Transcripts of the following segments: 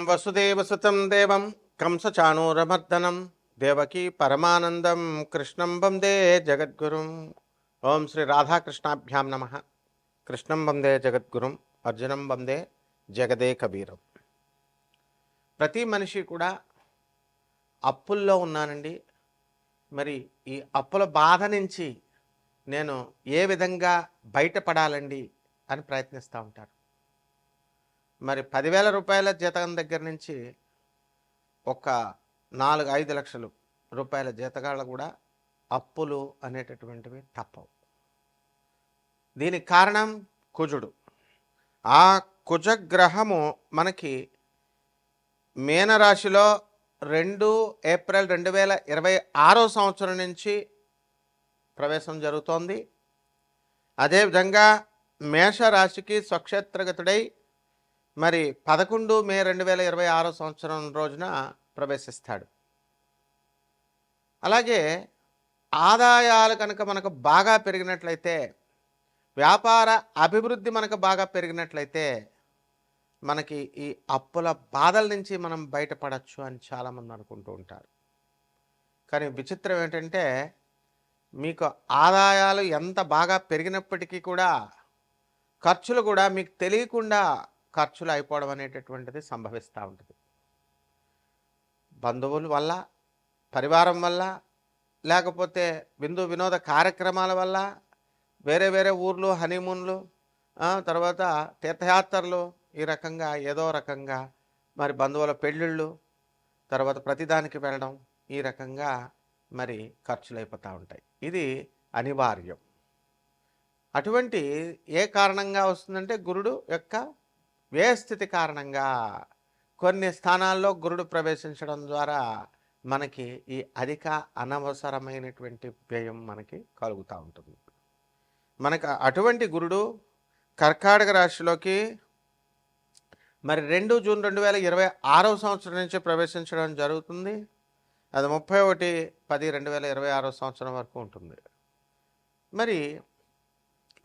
వసుదేవసుతం దేవం కంసచాణూరమర్దనం దేవకీ పరమానందం కృష్ణం వందే జగద్గురుం. ఓం శ్రీ రాధాకృష్ణాభ్యాం నమ. కృష్ణం వందే జగద్గురుం, అర్జునం వందే జగదే కబీరం. ప్రతి మనిషి కూడా అప్పుల్లో ఉన్నానండి, మరి ఈ అప్పుల బాధ నుంచి నేను ఏ విధంగా బయటపడాలండి అని ప్రయత్నిస్తూ ఉంటారు. మరి 10,000 రూపాయల జీతం దగ్గర నుంచి ఒక 4-5 లక్షల రూపాయల జీతగాళ్ళు కూడా అప్పులు అనేటటువంటివి తప్పవు. దీనికి కారణం కుజుడు. ఆ కుజగ్రహము మనకి మీనరాశిలో 2 ఏప్రిల్ 2026 సంవత్సరం నుంచి ప్రవేశం జరుగుతోంది. అదేవిధంగా మేషరాశికి స్వక్షేత్రగతుడై మరి 11 మే 2026 సంవత్సరం రోజున ప్రవేశిస్తాడు. అలాగే ఆదాయాలు కనుక మనకు బాగా పెరిగినట్లయితే, వ్యాపార అభివృద్ధి మనకు బాగా పెరిగినట్లయితే మనకి ఈ అప్పుల బాధల నుంచి మనం బయటపడచ్చు అని చాలామంది అనుకుంటూ ఉంటారు. కానీ విచిత్రం ఏంటంటే, మీకు ఆదాయాలు ఎంత బాగా పెరిగినప్పటికీ కూడా ఖర్చులు కూడా మీకు తెలియకుండా ఖర్చులు అయిపోవడం అనేటటువంటిది సంభవిస్తూ ఉంటుంది. బంధువుల వల్ల, పరివారం వల్ల, లేకపోతే విందు వినోద కార్యక్రమాల వల్ల, వేరే వేరే ఊర్లు, హనీమూన్లు, తర్వాత తీర్థయాత్రలు, ఈ రకంగా ఏదో రకంగా మరి బంధువుల పెళ్ళిళ్ళు, తర్వాత ప్రతిదానికి వెళ్ళడం, ఈ రకంగా మరి ఖర్చులు అయిపోతూ ఉంటాయి. ఇది అనివార్యం. అటువంటి ఏ కారణంగా వస్తుందంటే గురుడు యొక్క వ్యయస్థితి కారణంగా కొన్ని స్థానాల్లో గురుడు ప్రవేశించడం ద్వారా మనకి ఈ అధిక అనవసరమైనటువంటి వ్యయం మనకి కలుగుతూ ఉంటుంది. మనకు అటువంటి గురుడు కర్కాటక రాశిలోకి మరి 2 జూన్ 2026 సంవత్సరం నుంచి ప్రవేశించడం జరుగుతుంది. అది 31/10/2026 సంవత్సరం వరకు ఉంటుంది. మరి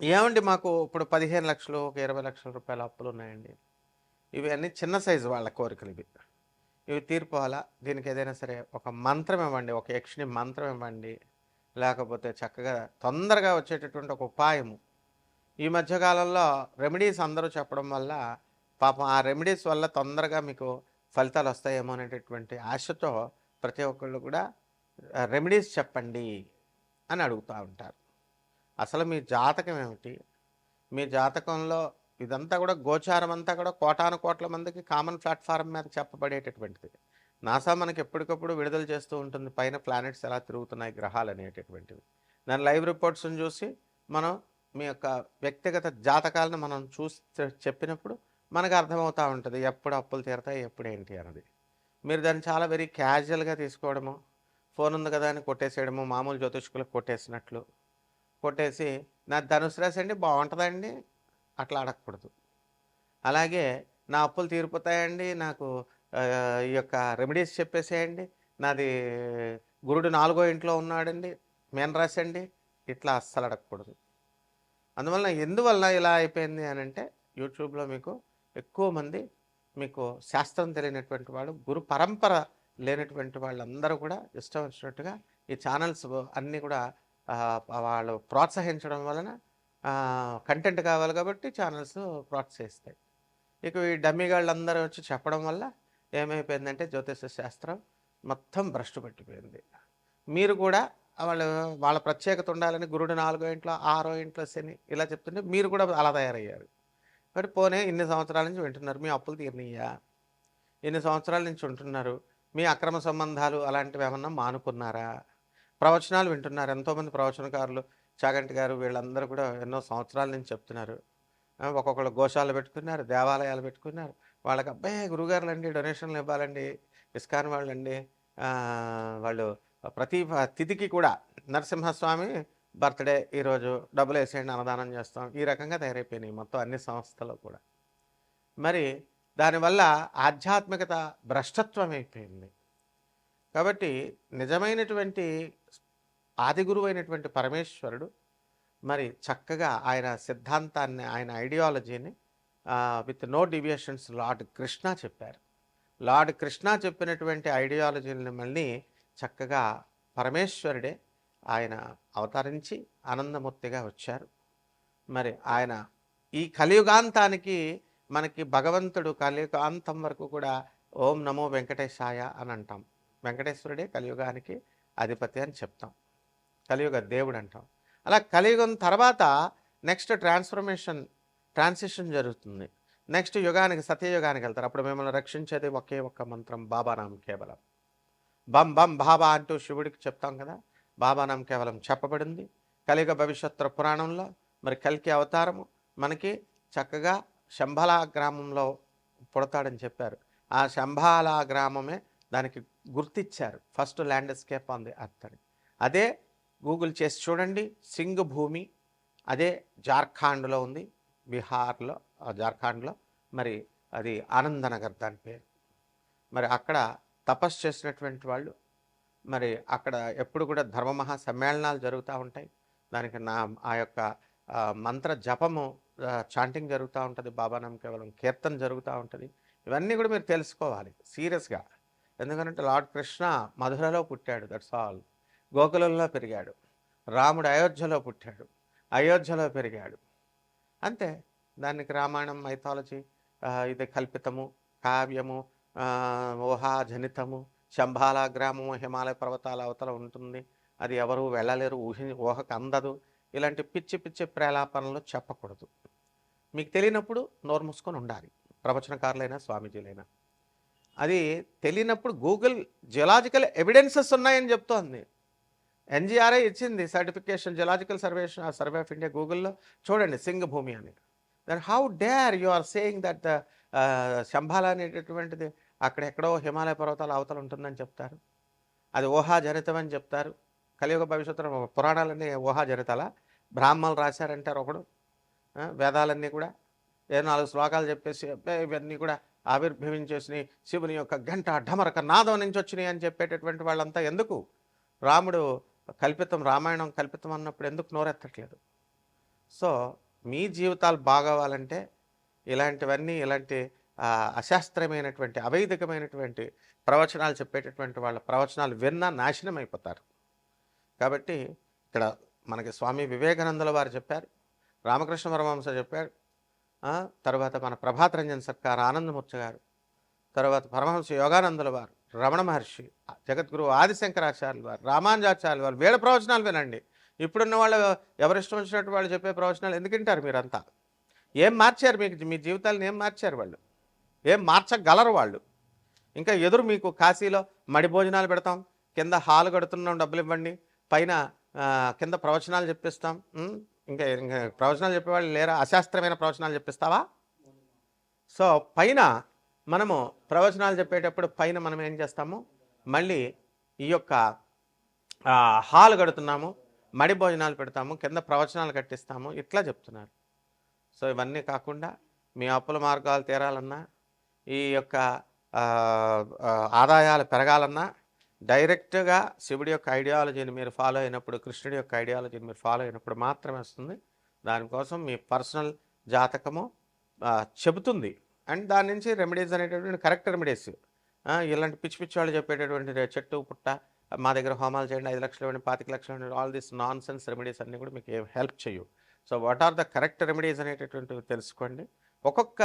ఏమండి, మాకు ఇప్పుడు 15 లక్షలు, ఒక 20 లక్షల రూపాయల అప్పులు ఉన్నాయండి. ఇవి అన్నీ చిన్న సైజు వాళ్ళ కోరికలు. ఇవి తీర్పోవాలా? దీనికి ఏదైనా సరే ఒక మంత్రం ఇవ్వండి, ఒక యక్షిణి మంత్రం ఇవ్వండి, లేకపోతే చక్కగా తొందరగా వచ్చేటటువంటి ఒక ఉపాయము. ఈ మధ్యకాలంలో రెమెడీస్ అందరూ చెప్పడం వల్ల పాపం ఆ రెమెడీస్ వల్ల తొందరగా మీకు ఫలితాలు వస్తాయేమో అనేటటువంటి ఆశతో ప్రతి ఒక్కళ్ళు కూడా రెమెడీస్ చెప్పండి అని అడుగుతూ ఉంటారు. అసలు మీ జాతకం ఏమిటి? మీ జాతకంలో ఇదంతా కూడా గోచారం అంతా కూడా కోటాను కోట్ల మందికి కామన్ ప్లాట్ఫారం మీద చెప్పబడేటటువంటిది. నాసా మనకి ఎప్పటికప్పుడు విడుదల చేస్తూ ఉంటుంది పైన ప్లానెట్స్ ఎలా తిరుగుతున్నాయి, గ్రహాలు అనేటటువంటివి. దాని లైవ్ రిపోర్ట్స్ని చూసి మనం మీ యొక్క వ్యక్తిగత జాతకాలను మనం చూసి చెప్పినప్పుడు మనకు అర్థమవుతూ ఉంటుంది ఎప్పుడు అప్పులు తీరతాయి, ఎప్పుడు ఏంటి అన్నది. మీరు దాన్ని చాలా వెరీ క్యాజువల్గా తీసుకోవడము, ఫోన్ ఉంది కదా అని కొట్టేసేయడము, మామూలు జ్యోతిష్కులకు కొట్టేసినట్లు కొట్టేసి నా ధనుసు రాశి అండి బాగుంటుందండి అట్లా అడగకూడదు. అలాగే నా అప్పులు తీరిపోతాయండి, నాకు ఈ యొక్క రెమెడీస్ చెప్పేసేయండి, నాది గురుడు 4వ ఇంట్లో ఉన్నాడండి, మీనరాశి అండి, ఇట్లా అస్సలు అడగకూడదు. అందువలన ఎందువల్ల ఇలా అయిపోయింది అని అంటే, యూట్యూబ్లో మీకు ఎక్కువ మంది మీకు శాస్త్రం తెలియనటువంటి వాళ్ళు, గురు పరంపర లేనటువంటి వాళ్ళందరూ కూడా ఇష్టం వచ్చినట్టుగా ఈ ఛానల్స్ అన్నీ కూడా వాళ్ళు ప్రోత్సహించడం వలన కంటెంట్ కావాలి కాబట్టి ఛానల్స్ ప్రోత్సహిస్తాయి. ఇక ఈ డమ్మీగాళ్ళందరూ వచ్చి చెప్పడం వల్ల ఏమైపోయిందంటే జ్యోతిష శాస్త్రం మొత్తం భ్రష్టు పట్టిపోయింది. మీరు కూడా వాళ్ళ ప్రత్యేకత ఉండాలని గురుడు 4వ ఇంట్లో, 6వ ఇంట్లో శని ఇలా చెప్తుంటే మీరు కూడా అలా తయారయ్యారు. మరి పోనీ ఇన్ని సంవత్సరాల నుంచి వింటున్నారు, మీ అప్పులు తీరినయ్యా? ఇన్ని సంవత్సరాల నుంచి ఉంటున్నారు, మీ అక్రమ సంబంధాలు అలాంటివి ఏమన్నా మానుకున్నారా? ప్రవచనాలు వింటున్నారు, ఎంతోమంది ప్రవచనకారులు, చాగంటి గారు వీళ్ళందరూ కూడా ఎన్నో సంవత్సరాల నుంచి చెప్తున్నారు. ఒక్కొక్కళ్ళు గోశాలు పెట్టుకున్నారు, దేవాలయాలు పెట్టుకున్నారు. వాళ్ళకి అబ్బాయి గురుగారులు అండి డొనేషన్లు ఇవ్వాలండి, ఇస్కాన్ వాళ్ళండి, వాళ్ళు ప్రతి తిథికి కూడా నరసింహస్వామి బర్త్డే ఈరోజు డబ్బులు వేసేయండి, అన్నదానం చేస్తాం, ఈ రకంగా తయారైపోయినాయి మొత్తం అన్ని సంస్థలు కూడా. మరి దానివల్ల ఆధ్యాత్మికత భ్రష్టత్వం అయిపోయింది. కాబట్టి నిజమైనటువంటి ఆది గురువు అయినటువంటి పరమేశ్వరుడు మరి చక్కగా ఆయన సిద్ధాంతాన్ని, ఆయన ఐడియాలజీని with no deviations Lord Krishna చెప్పారు. లార్డ్ కృష్ణ చెప్పినటువంటి ఐడియాలజీని మళ్ళీ చక్కగా పరమేశ్వరుడే ఆయన అవతరించి ఆనందమూర్తిగా వచ్చారు. మరి ఆయన ఈ కలియుగాంతానికి మనకి భగవంతుడు కలియుగాంతం వరకు కూడా ఓం నమో వెంకటేశాయ అని అంటాం. వెంకటేశ్వరుడే కలియుగానికి అధిపతి అని చెప్తాం, కలియుగ దేవుడు అంటాం. అలా కలియుగం తర్వాత నెక్స్ట్ ట్రాన్సిషన్ జరుగుతుంది. నెక్స్ట్ యుగానికి, సత్యయుగానికి వెళ్తారు. అప్పుడు మిమ్మల్ని రక్షించేది ఒకే ఒక్క మంత్రం, బాబానాం కేవలం. బం బం బాబా అంటూ శివుడికి చెప్తాం కదా, బాబానాం కేవలం చెప్పబడింది కలియుగ భవిష్యత్తు పురాణంలో. మరి కల్కి అవతారము మనకి చక్కగా శంభాలా గ్రామంలో పుడతాడని చెప్పారు. ఆ శంభాలా గ్రామమే దానికి గుర్తిచ్చారు, first landscape on the earth అని. అదే గూగుల్ చేసి చూడండి, సింగ్ భూమి, అదే జార్ఖండ్లో ఉంది, బీహార్లో, జార్ఖండ్లో. మరి అది ఆనందనగర్ దాని పేరు. మరి అక్కడ తపస్సు చేసినటువంటి వాళ్ళు, మరి అక్కడ ఎప్పుడు కూడా ధర్మమహా సమ్మేళనాలు జరుగుతూ ఉంటాయి. దానికి ఆ యొక్క మంత్ర జపము, చాంటింగ్ జరుగుతూ ఉంటుంది, బాబానాం కేవలం కీర్తన జరుగుతూ ఉంటుంది. ఇవన్నీ కూడా మీరు తెలుసుకోవాలి సీరియస్గా. ఎందుకంటే లార్డ్ కృష్ణ మధురలో పుట్టాడు, దట్స్ ఆల్. గోకులంలో పెరిగాడు. రాముడు అయోధ్యలో పుట్టాడు, అయోధ్యలో పెరిగాడు, అంతే. దానికి రామాయణం మైథాలజీ ఇది కల్పితము, కావ్యము, ఊహాజనితము. శంభాలా గ్రామము హిమాలయ పర్వతాల అవతల ఉంటుంది, అది ఎవరు వెళ్ళలేరు, ఊహకు అందదు. ఇలాంటి పిచ్చి పిచ్చి ప్రేలాపనలు చెప్పకూడదు. మీకు తెలియనప్పుడు నోరు మూసుకొని ఉండాలి, ప్రవచనకారులైనా స్వామీజీలైనా. అది తెలియనప్పుడు గూగుల్ జియోలాజికల్ ఎవిడెన్సెస్ ఉన్నాయని చెప్తోంది. ఎన్జిఆర్ఐ ఇచ్చింది certification, geological survey of India. గూగుల్లో చూడండి సింగ్ భూమి అని. Then how dare you are saying that the Shambhala అనేటటువంటిది అక్కడెక్కడో హిమాలయ పర్వతాల అవతల ఉంటుందని చెప్తారు. అది ఊహాజనితం అని చెప్తారు. కలియుగ భవిష్యత్తు పురాణాలన్నీ ఊహాజనితాల, బ్రాహ్మణులు రాశారంటారు ఒకడు. వేదాలన్నీ కూడా 4 శ్లోకాలు చెప్పేసి ఇవన్నీ కూడా ఆవిర్భవించేసినాయి, శివుని యొక్క గంట ఢమరక నాదం నుంచి వచ్చినాయి అని చెప్పేటటువంటి వాళ్ళంతా ఎందుకు? రాముడు కల్పితం, రామాయణం కల్పితం అన్నప్పుడు ఎందుకు నోరెత్తట్లేదు? సో మీ జీవితాలు బాగోవాలంటే ఇలాంటివన్నీ, ఇలాంటి అశాస్త్రమైనటువంటి అవైదికమైనటువంటి ప్రవచనాలు చెప్పేటటువంటి వాళ్ళ ప్రవచనాలు విన్నా నాశనం అయిపోతారు. కాబట్టి ఇక్కడ మనకి స్వామి వివేకానందుల వారు చెప్పారు, రామకృష్ణ పరమహంస చెప్పారు, తర్వాత మన ప్రభాత్ రంజన్ సర్కార్ ఆనందమూర్తి గారు, తర్వాత పరమహంస యోగానందుల వారు, రమణ మహర్షి, జగద్గురు ఆదిశంకరాచార్యుల వారు, రామానుజాచార్యుల వారు, వీళ్ళ ప్రవచనాలు వినండి. ఇప్పుడున్న వాళ్ళు ఎవరిష్టం వచ్చినట్టు వాళ్ళు చెప్పే ప్రవచనాలు ఎందుకు వింటారు మీరంతా? ఏం మార్చారు మీకు? మీ జీవితాలను ఏం మార్చారు వాళ్ళు? ఏం మార్చగలరు వాళ్ళు? ఇంకా ఎదురు మీకు కాశీలో మడి భోజనాలు పెడతాం, కింద హాలు కడుతున్నాం, డబ్బులు ఇవ్వండి, పైన కింద ప్రవచనాలు చెప్పిస్తాం. ఇంకా ఇంకా ప్రవచనాలు చెప్పేవాళ్ళు లేరా? అశాస్త్రమైన ప్రవచనాలు చెప్పిస్తావా? సో పైన మనము ప్రవచనాలు చెప్పేటప్పుడు పైన మనం ఏం చేస్తాము, మళ్ళీ ఈ యొక్క హాల్ కడుతున్నాము, మడి భోజనాలు పెడతాము, కింద ప్రవచనాలు కట్టిస్తాము, ఇట్లా చెప్తున్నారు. సో ఇవన్నీ కాకుండా మీ అప్పుల మార్గాలు తీరాలన్నా, ఈ యొక్క ఆదాయాలు పెరగాలన్నా డైరెక్ట్గా శివుడి యొక్క ఐడియాలజీని మీరు ఫాలో అయినప్పుడు, కృష్ణుడి యొక్క ఐడియాలజీని మీరు ఫాలో అయినప్పుడు మాత్రమే వస్తుంది. దానికోసం మీ పర్సనల్ జాతకము చెబుతుంది. అండ్ దాని నుంచి రెమెడీస్ అనేటటువంటి కరెక్ట్ రెమెడీస్, ఇలాంటి పిచ్చి పిచ్చి వాళ్ళు చెప్పేటటువంటి చెట్టు పుట్ట మా దగ్గర హోమాలు చేయండి, 5 లక్షలు ఇవ్వండి, 25 లక్షలు ఇవ్వండి, all this nonsense remedies అన్నీ కూడా మీకు ఏం హెల్ప్ చేయవు. So what are the correct remedies అనేటటువంటివి తెలుసుకోండి. ఒక్కొక్క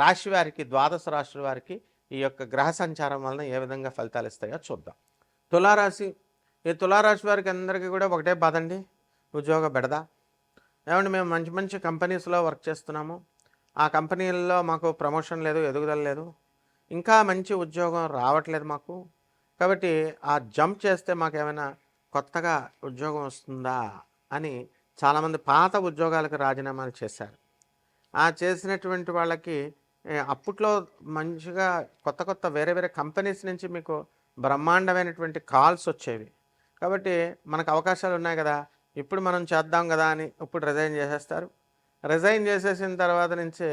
రాశి వారికి, ద్వాదశ రాశుల వారికి ఈ యొక్క గ్రహ సంచారం వలన ఏ విధంగా ఫలితాలు ఇస్తాయో చూద్దాం. తులారాశి, ఈ తులారాశి వారికి అందరికీ కూడా ఒకటే బాధ అండి, ఉద్యోగ బెడద. ఏమంటే మేము మంచి మంచి కంపెనీస్లో వర్క్ చేస్తున్నాము, ఆ కంపెనీల్లో మాకు ప్రమోషన్ లేదు, ఎదుగుదల లేదు, ఇంకా మంచి ఉద్యోగం రావట్లేదు మాకు. కాబట్టి ఆ జంప్ చేస్తే మాకు ఏమైనా కొత్తగా ఉద్యోగం వస్తుందా అని చాలామంది పాత ఉద్యోగాలకు రాజీనామాలు చేశారు. ఆ చేసినటువంటి వాళ్ళకి అప్పట్లో మంచిగా కొత్త కొత్త వేరే వేరే కంపెనీస్ నుంచి మీకు బ్రహ్మాండమైనటువంటి కాల్స్ వచ్చేవి. కాబట్టి మనకు అవకాశాలు ఉన్నాయి కదా, ఇప్పుడు మనం చేద్దాం కదా అని ఇప్పుడు రిజైన్ చేసేస్తారు. రిజైన్ చేసేసిన తర్వాత నుంచే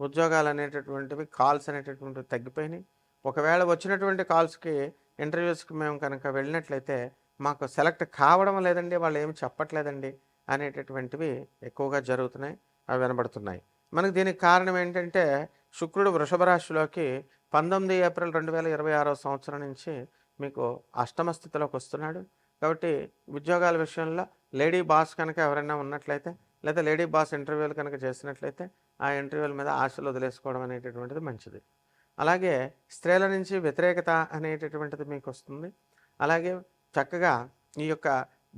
ఉద్యోగాలు అనేటటువంటివి, కాల్స్ అనేటటువంటివి తగ్గిపోయినాయి. ఒకవేళ వచ్చినటువంటి కాల్స్కి, ఇంటర్వ్యూస్కి మేము కనుక వెళ్ళినట్లయితే మాకు సెలెక్ట్ కావడం లేదండి, వాళ్ళు ఏమి చెప్పట్లేదండి అనేటటువంటివి ఎక్కువగా జరుగుతున్నాయి, అవి వినబడుతున్నాయి. మనకు దీనికి కారణం ఏంటంటే శుక్రుడు వృషభ రాశిలోకి 19 ఏప్రిల్ 2026 సంవత్సరం నుంచి మీకు అష్టమ స్థితిలోకి వస్తున్నాడు. కాబట్టి ఉద్యోగాల విషయంలో లేడీ బాస్ కనుక ఎవరైనా ఉన్నట్లయితే, లేదా లేడీ బాస్ ఇంటర్వ్యూలు కనుక చేసినట్లయితే, ఆ ఇంటర్వ్యూల మీద ఆశలు వదిలేసుకోవడం అనేటటువంటిది మంచిది. అలాగే స్త్రీల నుంచి వ్యతిరేకత అనేటటువంటిది మీకు వస్తుంది. అలాగే చక్కగా ఈ యొక్క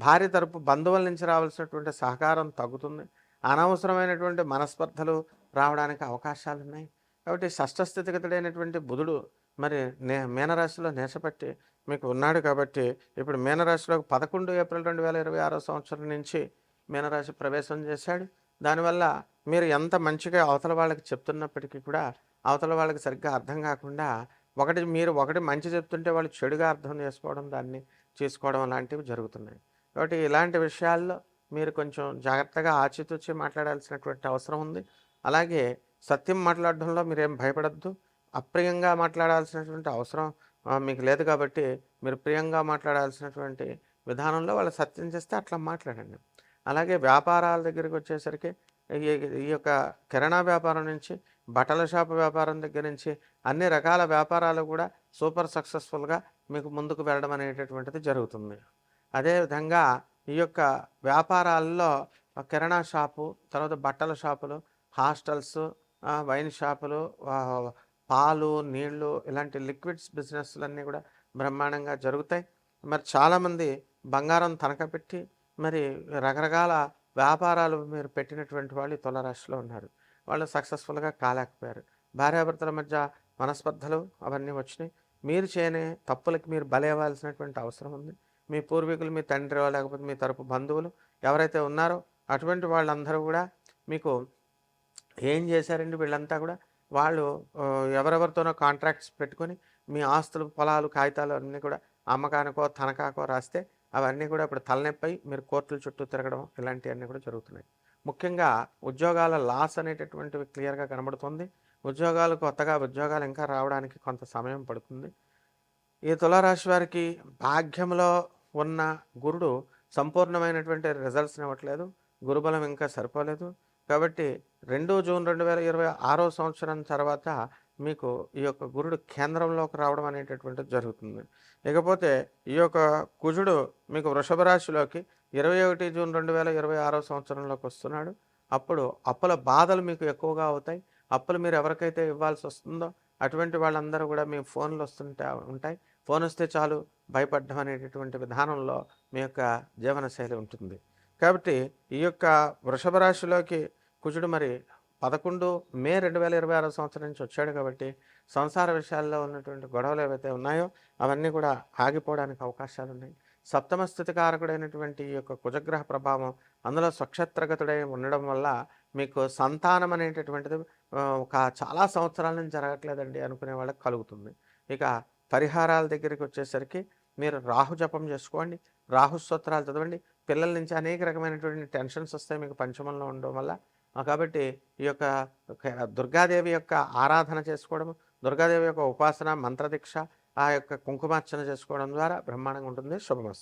భార్య తరపు బంధువుల నుంచి రావాల్సినటువంటి సహకారం తగ్గుతుంది. అనవసరమైనటువంటి మనస్పర్ధలు రావడానికి అవకాశాలున్నాయి. కాబట్టి షష్ఠ స్థితిగతుడైనటువంటి బుధుడు మరి మీనరాశిలో నేసపట్టి మీకు ఉన్నాడు. కాబట్టి ఇప్పుడు మీనరాశిలోకి 11 ఏప్రిల్ 2026 సంవత్సరం నుంచి మీనరాశి ప్రవేశం చేశాడు. దానివల్ల మీరు ఎంత మంచిగా అవతల వాళ్ళకి చెప్తున్నప్పటికీ కూడా అవతల వాళ్ళకి సరిగ్గా అర్థం కాకుండా ఒకటి మంచి చెప్తుంటే వాళ్ళు చెడుగా అర్థం చేసుకోవడం, దాన్ని చేసుకోవడం లాంటివి జరుగుతున్నాయి. కాబట్టి ఇలాంటి విషయాల్లో మీరు కొంచెం జాగ్రత్తగా ఆచితూచి మాట్లాడాల్సినటువంటి అవసరం ఉంది. అలాగే సత్యం మాట్లాడడంలో మీరేం భయపడద్దు. అప్రియంగా మాట్లాడాల్సినటువంటి అవసరం మీకు లేదు. కాబట్టి మీరు ప్రియంగా మాట్లాడాల్సినటువంటి విధానంలో వాళ్ళు సత్యం చేస్తే అట్లా మాట్లాడండి. అలాగే వ్యాపారాల దగ్గరికి వచ్చేసరికి ఈ ఈ యొక్క కిరాణా వ్యాపారం నుంచి బట్టల షాపు వ్యాపారం దగ్గర నుంచి అన్ని రకాల వ్యాపారాలు కూడా సూపర్ సక్సెస్ఫుల్గా మీకు ముందుకు వెళ్ళడం అనేటటువంటిది జరుగుతుంది. అదేవిధంగా ఈ యొక్క వ్యాపారాల్లో కిరాణా షాపు, తర్వాత బట్టల షాపులు, హాస్టల్స్, వైన్ షాపులు, పాలు, నీళ్లు ఇలాంటి లిక్విడ్స్ బిజినెస్లన్నీ కూడా బ్రహ్మాండంగా జరుగుతాయి. మరి చాలామంది బంగారం తనఖా పెట్టి మరి రకరకాల వ్యాపారాలు మీరు పెట్టినటువంటి వాళ్ళు ఈ తులారాశిలో ఉన్నారు. వాళ్ళు సక్సెస్ఫుల్గా కాలేకపోయారు. భార్యాభర్తల మధ్య మనస్పర్ధలు అవన్నీ వచ్చినాయి. మీరు చేయని తప్పులకి మీరు బలవ్వాల్సినటువంటి అవసరం ఉంది. మీ పూర్వీకులు, మీ తండ్రి లేకపోతే మీ తరపు బంధువులు ఎవరైతే ఉన్నారో అటువంటి వాళ్ళందరూ కూడా మీకు ఏం చేశారండి వీళ్ళంతా కూడా వాళ్ళు ఎవరెవరితోనో కాంట్రాక్ట్స్ పెట్టుకొని మీ ఆస్తులు, పొలాలు, కాగితాలు అన్నీ కూడా అమ్మకానికో తనఖాకో రాస్తే అవన్నీ కూడా ఇప్పుడు తలనొప్పి మీరు కోర్టుల చుట్టూ తిరగడం ఇలాంటివన్నీ కూడా జరుగుతున్నాయి. ముఖ్యంగా ఉద్యోగాల లాస్ అనేటటువంటివి క్లియర్గా కనబడుతుంది. కొత్తగా ఉద్యోగాలు ఇంకా రావడానికి కొంత సమయం పడుతుంది. ఈ తులారాశి వారికి భాగ్యంలో ఉన్న గురుడు సంపూర్ణమైనటువంటి రిజల్ట్స్ని ఇవ్వట్లేదు. గురుబలం ఇంకా సరిపోలేదు. కాబట్టి 2 జూన్ 2026 సంవత్సరం తర్వాత మీకు ఈ యొక్క గురుడు కేంద్రంలోకి రావడం అనేటటువంటిది జరుగుతుంది. ఇకపోతే ఈ యొక్క కుజుడు మీకు వృషభ రాశిలోకి 21 జూన్ 2026 సంవత్సరంలోకి వస్తున్నాడు. అప్పుడు అప్పుల బాధలు మీకు ఎక్కువగా అవుతాయి. అప్పులు మీరు ఎవరికైతే ఇవ్వాల్సి వస్తుందో అటువంటి వాళ్ళందరూ కూడా మీ ఫోన్లు ఉంటాయి. ఫోన్ వస్తే చాలు భయపడడం అనేటటువంటి విధానంలో మీ యొక్క జీవనశైలి ఉంటుంది. కాబట్టి ఈ యొక్క వృషభ రాశిలోకి కుజుడు మరి 11 మే 2026 సంవత్సరం నుంచి వచ్చాడు. కాబట్టి సంసార విషయాల్లో ఉన్నటువంటి గొడవలు ఏవైతే ఉన్నాయో అవన్నీ కూడా ఆగిపోవడానికి అవకాశాలు ఉన్నాయి. సప్తమ స్థితి కారకుడైనటువంటి ఈ యొక్క కుజగ్రహ ప్రభావం అందులో స్వక్షేత్రగతుడై ఉండడం వల్ల మీకు సంతానం అనేటటువంటిది ఒక చాలా సంవత్సరాల నుంచి జరగట్లేదండి అనుకునే వాళ్ళకి కలుగుతుంది. ఇక పరిహారాల దగ్గరికి వచ్చేసరికి మీరు రాహు జపం చేసుకోండి, రాహు స్తోత్రాలు చదవండి. పిల్లల నుంచి అనేక రకమైనటువంటి టెన్షన్స్ వస్తాయి మీకు పంచమంలో ఉండడం వల్ల. కాబట్టి ఈ యొక్క దుర్గాదేవి యొక్క ఆరాధన చేసుకోవడం, దుర్గాదేవి యొక్క ఉపాసన, మంత్రదీక్ష, ఆ యొక్క కుంకుమార్చన చేసుకోవడం ద్వారా బ్రహ్మాండంగా ఉంటుంది. శుభమస్తు.